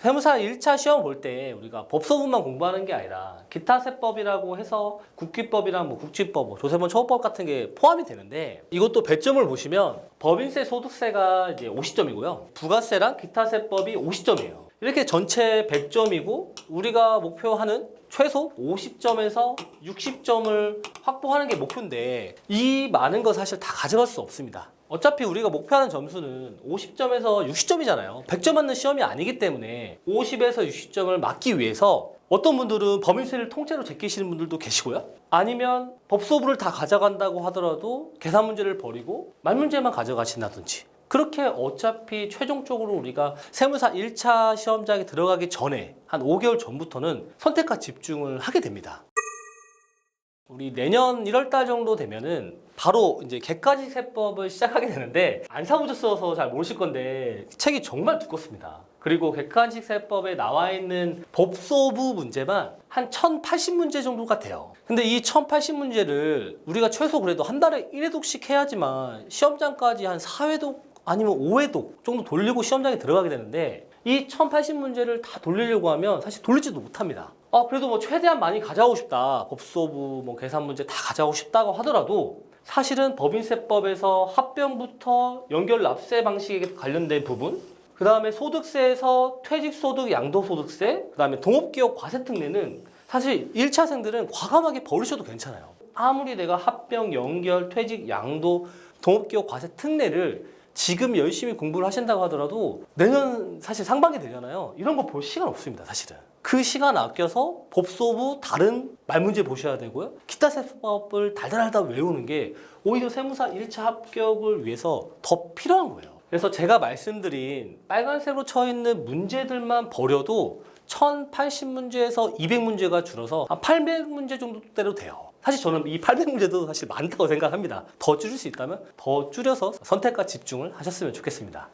세무사 1차 시험 볼 때 우리가 법소부만 공부하는 게 아니라 기타 세법이라고 해서 국기법이랑 뭐 국지법, 뭐 조세범 처우법 같은 게 포함이 되는데, 이것도 배점을 보시면 법인세, 소득세가 이제 50점이고요. 부가세랑 기타 세법이 50점이에요. 이렇게 전체 100점이고 우리가 목표하는 최소 50점에서 60점을 확보하는 게 목표인데, 이 많은 거 사실 다 가져갈 수 없습니다. 어차피 우리가 목표하는 점수는 50점에서 60점이잖아요. 100점 맞는 시험이 아니기 때문에 50에서 60점을 맞기 위해서 어떤 분들은 법인세를 통째로 제끼시는 분들도 계시고요. 아니면 법소부를 다 가져간다고 하더라도 계산 문제를 버리고 말 문제만 가져가신다든지, 그렇게 어차피 최종적으로 우리가 세무사 1차 시험장에 들어가기 전에 한 5개월 전부터는 선택과 집중을 하게 됩니다. 우리 내년 1월달 정도 되면은 바로 이제 객가지 세법을 시작하게 되는데, 안 사보셨어서 잘 모르실 건데 책이 정말 두껍습니다. 그리고 객관식 세법에 나와 있는 법소부 문제만 한 1080문제 정도가 돼요. 근데 이 1080문제를 우리가 최소 그래도 한 달에 1회독씩 해야지만 시험장까지 한 4회독 아니면 5회독 정도 돌리고 시험장에 들어가게 되는데, 이 1080문제를 다 돌리려고 하면 사실 돌리지도 못합니다. 그래도 뭐 최대한 많이 가져가고 싶다, 법소부 뭐 계산 문제 다 가져가고 싶다고 하더라도 사실은 법인세법에서 합병부터 연결 납세 방식에 관련된 부분, 그 다음에 소득세에서 퇴직소득, 양도소득세, 그 다음에 동업기업 과세특례는 사실 1차생들은 과감하게 버리셔도 괜찮아요. 아무리 내가 합병, 연결, 퇴직, 양도, 동업기업 과세특례를 지금 열심히 공부를 하신다고 하더라도 내년 사실 상반기 되잖아요. 이런 거 볼 시간 없습니다, 사실은. 그 시간 아껴서 법소부 다른 말문제 보셔야 되고요. 기타 세법을 달달달달 외우는 게 오히려 세무사 1차 합격을 위해서 더 필요한 거예요. 그래서 제가 말씀드린 빨간색으로 쳐 있는 문제들만 버려도 1080문제에서 200문제가 줄어서 한 800문제 정도대로 돼요. 사실 저는 이 800문제도 사실 많다고 생각합니다. 더 줄일 수 있다면 더 줄여서 선택과 집중을 하셨으면 좋겠습니다.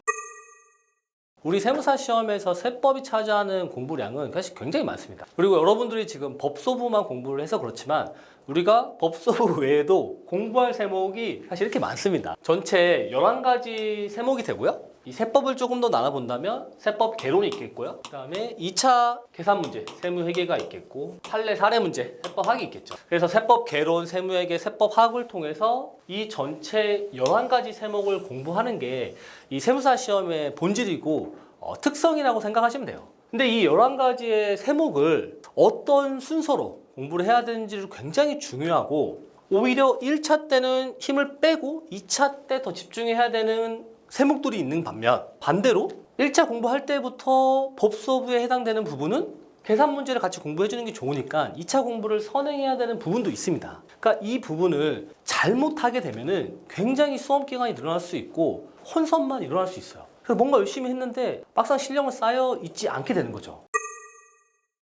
우리 세무사 시험에서 세법이 차지하는 공부량은 사실 굉장히 많습니다. 그리고 여러분들이 지금 법소부만 공부를 해서 그렇지만 우리가 법소부 외에도 공부할 세목이 사실 이렇게 많습니다. 전체 11가지 세목이 되고요. 이 세법을 조금 더 나눠본다면 세법 개론이 있겠고요. 그 다음에 2차 계산 문제, 세무회계가 있겠고, 판례 사례 문제, 세법학이 있겠죠. 그래서 세법 개론, 세무회계, 세법학을 통해서 이 전체 11가지 세목을 공부하는 게 이 세무사 시험의 본질이고 특성이라고 생각하시면 돼요. 근데 이 11가지의 세목을 어떤 순서로 공부를 해야 되는지를 굉장히 중요하고, 오히려 1차 때는 힘을 빼고 2차 때 더 집중해야 되는 세목들이 있는 반면, 반대로 1차 공부할 때부터 법소부에 해당되는 부분은 계산 문제를 같이 공부해 주는 게 좋으니까 2차 공부를 선행해야 되는 부분도 있습니다. 그러니까 이 부분을 잘못하게 되면은 굉장히 수험 기간이 늘어날 수 있고 혼선만 일어날 수 있어요. 그래서 뭔가 열심히 했는데 막상 실력은 쌓여 있지 않게 되는 거죠.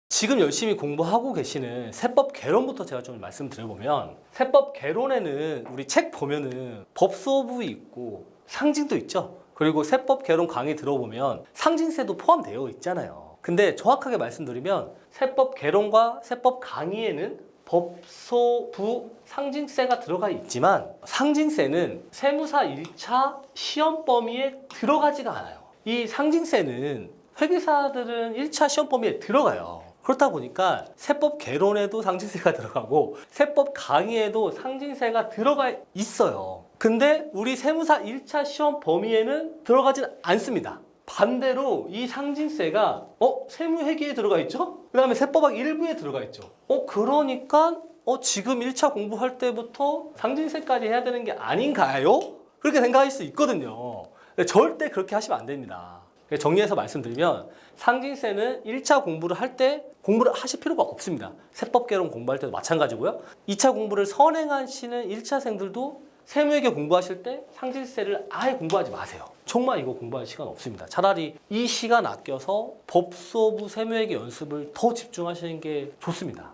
지금 열심히 공부하고 계시는 세법 개론부터 제가 좀 말씀드려보면, 세법 개론에는 우리 책 보면은 법소부 있고 상징도 있죠. 그리고 세법 개론 강의 들어보면 상징세도 포함되어 있잖아요. 근데 정확하게 말씀드리면 세법 개론과 세법 강의에는 법소부 상징세가 들어가 있지만 상징세는 세무사 1차 시험 범위에 들어가지가 않아요. 이 상징세는 회계사들은 1차 시험 범위에 들어가요. 그렇다 보니까 세법 개론에도 상징세가 들어가고 세법 강의에도 상징세가 들어가 있어요. 근데 우리 세무사 1차 시험 범위에는 들어가진 않습니다. 반대로 이 상징세가 세무회계에 들어가 있죠? 그 다음에 세법학 일부에 들어가 있죠. 그러니까 지금 1차 공부할 때부터 상징세까지 해야 되는 게 아닌가요? 그렇게 생각할 수 있거든요. 절대 그렇게 하시면 안 됩니다. 정리해서 말씀드리면 상징세는 1차 공부를 할 때 공부를 하실 필요가 없습니다. 세법 개론 공부할 때도 마찬가지고요. 2차 공부를 선행하시는 1차생들도 세무회계 공부하실 때 상징세를 아예 공부하지 마세요. 정말 이거 공부할 시간 없습니다. 차라리 이 시간 아껴서 법소부 세무회계 연습을 더 집중하시는 게 좋습니다.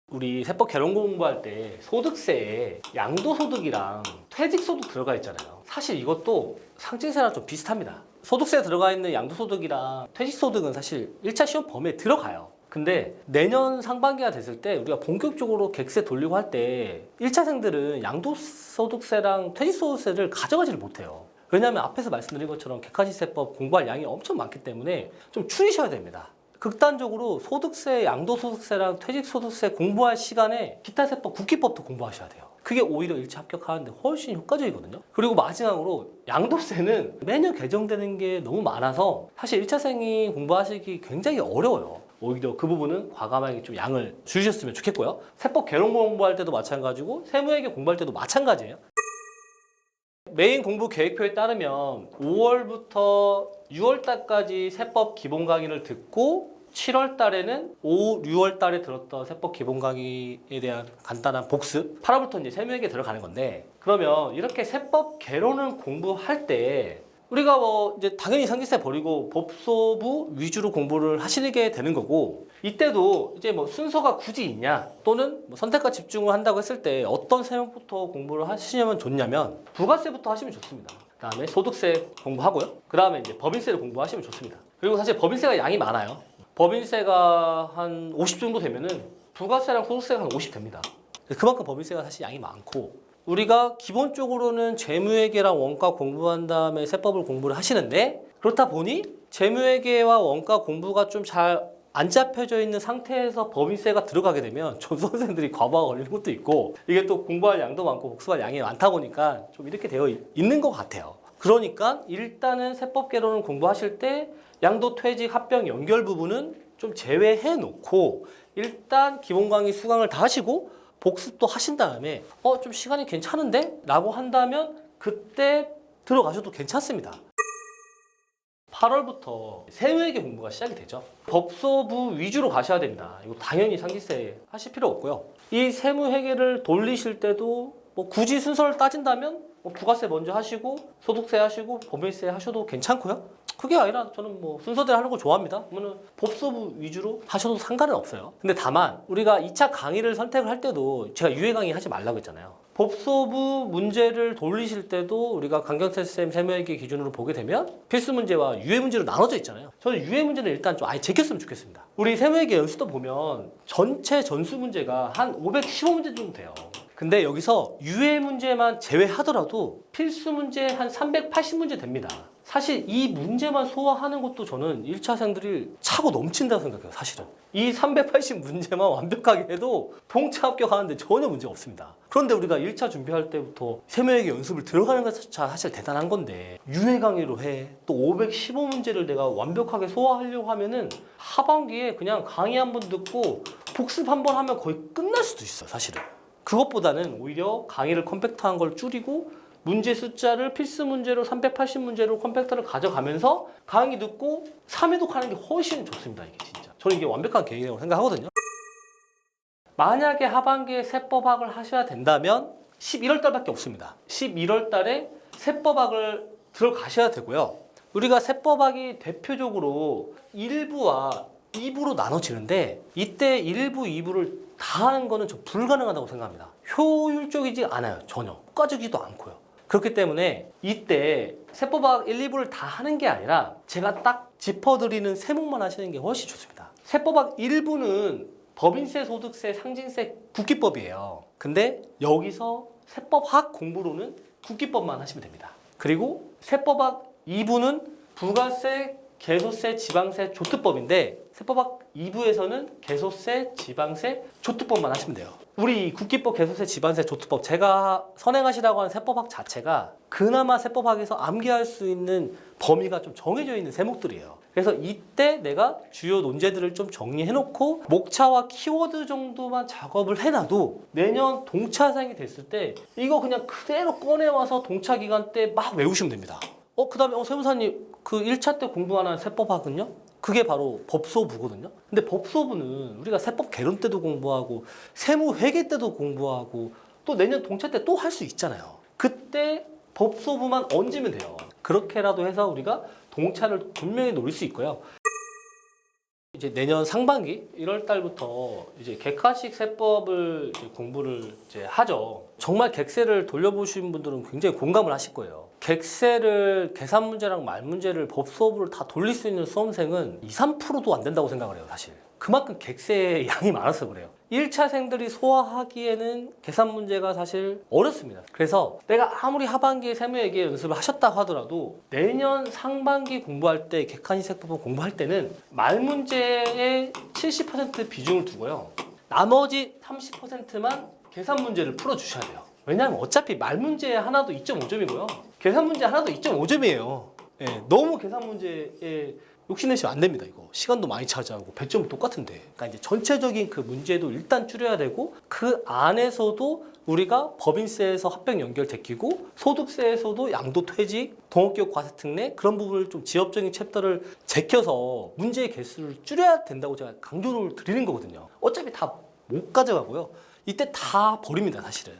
우리 세법 개론 공부할 때 소득세에 양도소득이랑 퇴직소득 들어가 있잖아요. 사실 이것도 상징세랑 좀 비슷합니다. 소득세에 들어가 있는 양도소득이랑 퇴직소득은 사실 1차 시험 범위에 들어가요. 근데 내년 상반기가 됐을 때 우리가 본격적으로 객세 돌리고 할 때 1차생들은 양도소득세랑 퇴직소득세를 가져가지를 못해요. 왜냐하면 앞에서 말씀드린 것처럼 객관식세법 공부할 양이 엄청 많기 때문에 좀 줄이셔야 됩니다. 극단적으로 소득세, 양도소득세랑 퇴직소득세 공부할 시간에 기타세법, 국기법도 공부하셔야 돼요. 그게 오히려 1차 합격하는데 훨씬 효과적이거든요. 그리고 마지막으로 양도세는 매년 개정되는 게 너무 많아서 사실 1차생이 공부하시기 굉장히 어려워요. 오히려 그 부분은 과감하게 좀 양을 줄이셨으면 좋겠고요. 세법 개론 공부할 때도 마찬가지고 세무회계 공부할 때도 마찬가지예요. 메인 공부 계획표에 따르면 5월부터 6월달까지 세법 기본 강의를 듣고 7월 달에는 6월 달에 들었던 세법 기본 강의에 대한 간단한 복습, 8월부터 이제 세무회계 들어가는 건데, 그러면 이렇게 세법 개론을 공부할 때 우리가 뭐 이제 당연히 상기세 버리고 법소부 위주로 공부를 하시게 되는 거고, 이때도 이제 뭐 순서가 굳이 있냐 또는 뭐 선택과 집중을 한다고 했을 때 어떤 세목부터 공부를 하시면 좋냐면 부가세부터 하시면 좋습니다. 그다음에 소득세 공부하고요. 그다음에 이제 법인세를 공부하시면 좋습니다. 그리고 사실 법인세가 양이 많아요. 법인세가 한 50 정도 되면은 부가세랑 소득세가 한 50 됩니다. 그만큼 법인세가 사실 양이 많고, 우리가 기본적으로는 재무회계랑 원가 공부한 다음에 세법을 공부를 하시는데, 그렇다 보니 재무회계와 원가 공부가 좀 잘 안 잡혀져 있는 상태에서 법인세가 들어가게 되면 전수원생들이 과부하가 걸리는 것도 있고, 이게 또 공부할 양도 많고 복습할 양이 많다 보니까 좀 이렇게 되어 있는 것 같아요. 그러니까 일단은 세법 개론을 공부하실 때 양도 퇴직 합병 연결 부분은 좀 제외해 놓고 일단 기본 강의 수강을 다 하시고 복습도 하신 다음에 좀 시간이 괜찮은데? 라고 한다면 그때 들어가셔도 괜찮습니다. 8월부터 세무회계 공부가 시작이 되죠. 법소부 위주로 가셔야 된다. 이거 당연히 상기세 하실 필요 없고요. 이 세무회계를 돌리실 때도 뭐 굳이 순서를 따진다면 뭐 부가세 먼저 하시고 소득세 하시고 법인세 하셔도 괜찮고요. 그게 아니라 저는 뭐 순서대로 하는 거 좋아합니다. 그러면 법소부 위주로 하셔도 상관은 없어요. 근데 다만 우리가 2차 강의를 선택을 할 때도 제가 유예 강의 하지 말라고 했잖아요. 법소부 문제를 돌리실 때도 우리가 강경세쌤 세무회계 기준으로 보게 되면 필수 문제와 유예 문제로 나눠져 있잖아요. 저는 유예 문제는 일단 좀 아예 제꼈으면 좋겠습니다. 우리 세무회계 연수도 보면 전체 전수 문제가 한 515문제 정도 돼요. 근데 여기서 유예 문제만 제외하더라도 필수 문제 한 380문제 됩니다. 사실 이 문제만 소화하는 것도 저는 1차생들이 차고 넘친다고 생각해요. 사실은 이 380문제만 완벽하게 해도 동차 합격하는데 전혀 문제가 없습니다. 그런데 우리가 1차 준비할 때부터 세무회계 연습을 들어가는 것 자체가 사실 대단한 건데 유예 강의로 해 또 515문제를 내가 완벽하게 소화하려고 하면은 하반기에 그냥 강의 한 번 듣고 복습 한 번 하면 거의 끝날 수도 있어요. 사실은 그것보다는 오히려 강의를 컴팩트한 걸 줄이고 문제 숫자를 필수 문제로 380문제로 컴팩터를 가져가면서 강의 듣고 3회독 하는 게 훨씬 좋습니다. 이게 진짜 저는 이게 완벽한 계획이라고 생각하거든요. 만약에 하반기에 세법학을 하셔야 된다면 11월 달밖에 없습니다. 11월 달에 세법학을 들어가셔야 되고요. 우리가 세법학이 대표적으로 1부와 2부로 나눠지는데 이때 1부, 2부를 다 하는 거는 좀 불가능하다고 생각합니다. 효율적이지 않아요. 전혀. 효과적이지도 않고요. 그렇기 때문에 이때 세법학 1, 2부를 다 하는 게 아니라 제가 딱 짚어드리는 세목만 하시는 게 훨씬 좋습니다. 세법학 1부는 법인세, 소득세, 상징세, 국기법이에요. 근데 여기서 세법학 공부로는 국기법만 하시면 됩니다. 그리고 세법학 2부는 부가세, 개소세, 지방세, 조특법인데 세법학 2부에서는 개소세, 지방세, 조특법만 하시면 돼요. 우리 국기법, 개소세, 지방세, 조특법 제가 선행하시라고 하는 세법학 자체가 그나마 세법학에서 암기할 수 있는 범위가 좀 정해져 있는 세목들이에요. 그래서 이때 내가 주요 논제들을 좀 정리해놓고 목차와 키워드 정도만 작업을 해놔도 내년 동차생이 됐을 때 이거 그냥 그대로 꺼내와서 동차 기간 때 막 외우시면 됩니다. 그 다음에 세무사님 그 1차 때 공부하는 세법학은요? 그게 바로 법소부거든요. 근데 법소부는 우리가 세법 개론 때도 공부하고 세무회계 때도 공부하고 또 내년 동차 때 또 할 수 있잖아요. 그때 법소부만 얹으면 돼요. 그렇게라도 해서 우리가 동차를 분명히 노릴 수 있고요. 이제 내년 상반기 1월 달부터 이제 객관식 세법을 이제 공부를 이제 하죠. 정말 객세를 돌려보신 분들은 굉장히 공감을 하실 거예요. 객세를 계산 문제랑 말 문제를 법수업으로 다 돌릴 수 있는 수험생은 2, 3%도 안 된다고 생각을 해요. 사실 그만큼 객세의 양이 많아서 그래요. 1차생들이 소화하기에는 계산 문제가 사실 어렵습니다. 그래서 내가 아무리 하반기에 세무회계 연습을 하셨다 하더라도 내년 상반기 공부할 때 객관이세법을 공부할 때는 말 문제의 70% 비중을 두고요. 나머지 30%만 계산 문제를 풀어주셔야 돼요. 왜냐하면 어차피 말 문제 하나도 2.5점이고요. 계산 문제 하나도 2.5점이에요. 너무 계산 문제에 욕심내시면 안 됩니다. 이거 시간도 많이 차지하고 배점은 똑같은데. 그러니까 이제 전체적인 그 문제도 일단 줄여야 되고 그 안에서도 우리가 법인세에서 합병 연결 제끼고 소득세에서도 양도퇴직, 동업기업 과세특례 그런 부분을 좀 지역적인 챕터를 제껴서 문제의 개수를 줄여야 된다고 제가 강조를 드리는 거거든요. 어차피 다 못 가져가고요. 이때 다 버립니다, 사실은.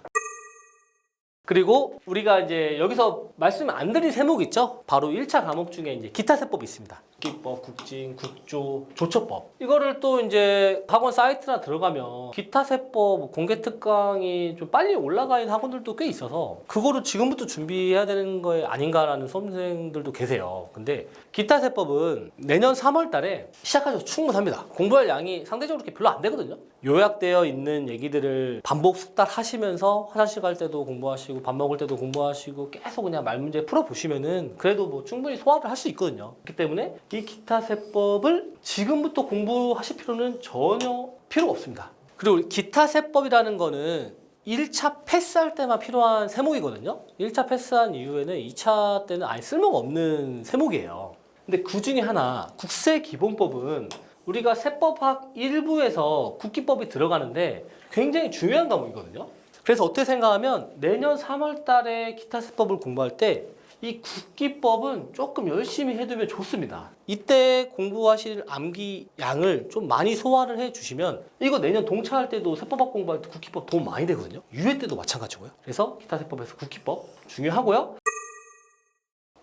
그리고 우리가 이제 여기서 말씀 안 드린 세목 있죠? 바로 1차 과목 중에 이제 기타 세법이 있습니다. 국기법, 국진, 국조, 조처법. 이거를 또 이제 학원 사이트나 들어가면 기타 세법 공개 특강이 좀 빨리 올라가 있는 학원들도 꽤 있어서 그거를 지금부터 준비해야 되는 거에 아닌가라는 수험생들도 계세요. 근데 기타 세법은 내년 3월 달에 시작하셔도 충분합니다. 공부할 양이 상대적으로 그렇게 별로 안 되거든요. 요약되어 있는 얘기들을 반복 숙달하시면서 화장실 갈 때도 공부하시고 밥 먹을 때도 공부하시고 계속 그냥 말 문제 풀어보시면은 그래도 뭐 충분히 소화를 할 수 있거든요. 그렇기 때문에 이 기타 세법을 지금부터 공부하실 필요는 전혀 필요가 없습니다. 그리고 기타 세법이라는 거는 1차 패스할 때만 필요한 세목이거든요. 1차 패스한 이후에는 2차 때는 아예 쓸모가 없는 세목이에요. 근데 그 중에 하나 국세기본법은 우리가 세법학 1부에서 국기법이 들어가는데 굉장히 중요한 과목이거든요. 그래서 어떻게 생각하면 내년 3월 달에 기타 세법을 공부할 때 이 국기법은 조금 열심히 해두면 좋습니다. 이때 공부하실 암기 양을 좀 많이 소화를 해주시면 이거 내년 동차할 때도 세법학 공부할 때 국기법 도움 많이 되거든요. 유예 때도 마찬가지고요. 그래서 기타 세법에서 국기법 중요하고요.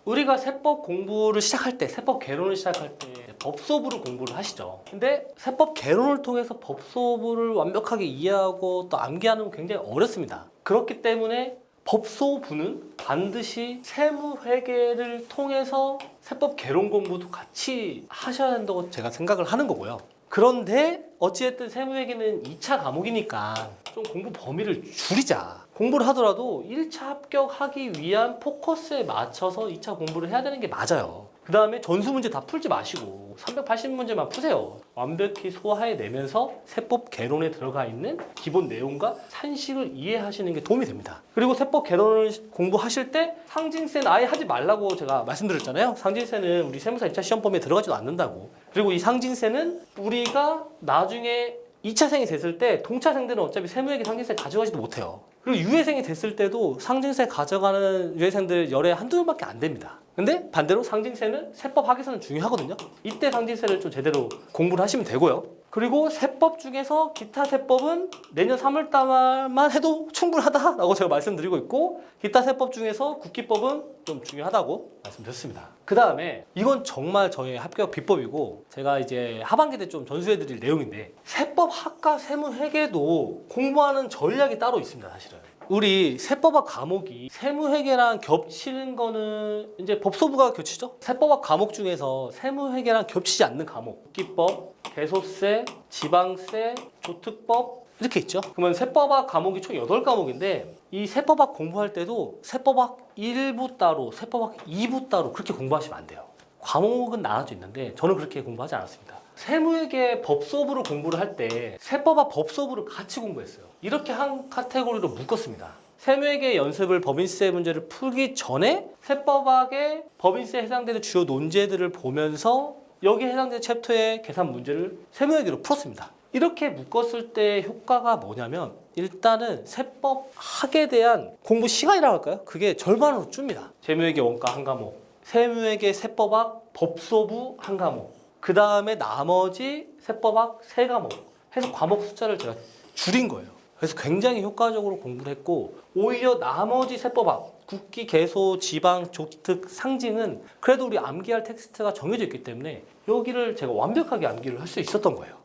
우리가 세법 공부를 시작할 때, 세법 개론을 시작할 때 법소부를 공부를 하시죠. 근데 세법 개론을 통해서 법소부를 완벽하게 이해하고 또 암기하는 건 굉장히 어렵습니다. 그렇기 때문에 법소부는 반드시 세무회계를 통해서 세법 개론 공부도 같이 하셔야 된다고 제가 생각을 하는 거고요. 그런데 어찌됐든 세무회계는 2차 과목이니까 좀 공부 범위를 줄이자. 공부를 하더라도 1차 합격하기 위한 포커스에 맞춰서 2차 공부를 해야 되는 게 맞아요. 그 다음에 전수 문제 다 풀지 마시고 380문제만 푸세요. 완벽히 소화해내면서 세법 개론에 들어가 있는 기본 내용과 산식을 이해하시는 게 도움이 됩니다. 그리고 세법 개론을 공부하실 때 상징세는 아예 하지 말라고 제가 말씀드렸잖아요. 상징세는 우리 세무사 2차 시험 범위에 들어가지도 않는다고. 그리고 이 상징세는 우리가 나중에 2차생이 됐을 때 동차생들은 어차피 세무회계 상징세 가져가지도 못해요. 그리고 유예생이 됐을 때도 상징세 가져가는 유예생들 열에 한두 명밖에 안 됩니다. 근데 반대로 상징세는 세법학에서는 중요하거든요. 이때 상징세를 좀 제대로 공부를 하시면 되고요. 그리고 세법 중에서 기타 세법은 내년 3월 달만 해도 충분하다라고 제가 말씀드리고 있고 기타 세법 중에서 국기법은 좀 중요하다고 말씀드렸습니다. 그 다음에 이건 정말 저의 합격 비법이고 제가 이제 하반기 때 좀 전수해드릴 내용인데 세법학과 세무회계도 공부하는 전략이 따로 있습니다. 사실은. 우리 세법학 과목이 세무회계랑 겹치는 거는 이제 법소부가 겹치죠. 세법학 과목 중에서 세무회계랑 겹치지 않는 과목 국기법, 개소세, 지방세, 조특법 이렇게 있죠. 그러면 세법학 과목이 총 8과목인데 이 세법학 공부할 때도 세법학 1부 따로, 세법학 2부 따로 그렇게 공부하시면 안 돼요. 과목은 나눠져 있는데 저는 그렇게 공부하지 않았습니다. 세무회계 법소부를 공부를 할 때 세법학 법소부를 같이 공부했어요. 이렇게 한 카테고리로 묶었습니다. 세무회계 연습을 법인세 문제를 풀기 전에 세법학의 법인세에 해당되는 주요 논제들을 보면서 여기에 해당되는 챕터의 계산 문제를 세무회계로 풀었습니다. 이렇게 묶었을 때 효과가 뭐냐면 일단은 세법학에 대한 공부 시간이라고 할까요? 그게 절반으로 줍니다. 세무회계 원가 한 과목, 세무회계 세법학 법소부 한 과목, 그 다음에 나머지 세법학 3과목 해서 과목 숫자를 제가 줄인 거예요. 그래서 굉장히 효과적으로 공부를 했고 오히려 나머지 세법학 국기, 개소, 지방, 조특, 상징은 그래도 우리 암기할 텍스트가 정해져 있기 때문에 여기를 제가 완벽하게 암기를 할 수 있었던 거예요.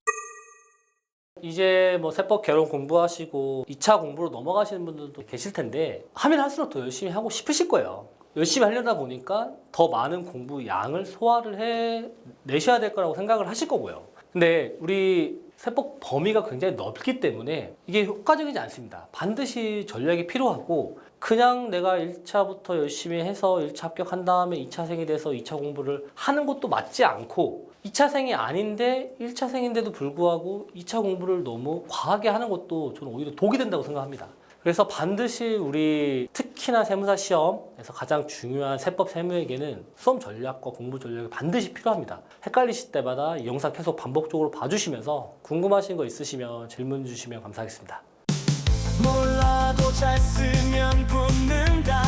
이제 뭐 세법 개론 공부하시고 2차 공부로 넘어가시는 분들도 계실 텐데 하면 할수록 더 열심히 하고 싶으실 거예요. 열심히 하려다 보니까 더 많은 공부 양을 소화를 해내셔야 될 거라고 생각을 하실 거고요. 근데 우리 세법 범위가 굉장히 넓기 때문에 이게 효과적이지 않습니다. 반드시 전략이 필요하고 그냥 내가 1차부터 열심히 해서 1차 합격한 다음에 2차생이 돼서 2차 공부를 하는 것도 맞지 않고 2차생이 아닌데 1차생인데도 불구하고 2차 공부를 너무 과하게 하는 것도 저는 오히려 독이 된다고 생각합니다. 그래서 반드시 우리 특히나 세무사 시험에서 가장 중요한 세법 세무에게는 수험 전략과 공부 전략이 반드시 필요합니다. 헷갈리실 때마다 이 영상 계속 반복적으로 봐주시면서 궁금하신 거 있으시면 질문 주시면 감사하겠습니다. 몰라도 잘 쓰면 붙는다.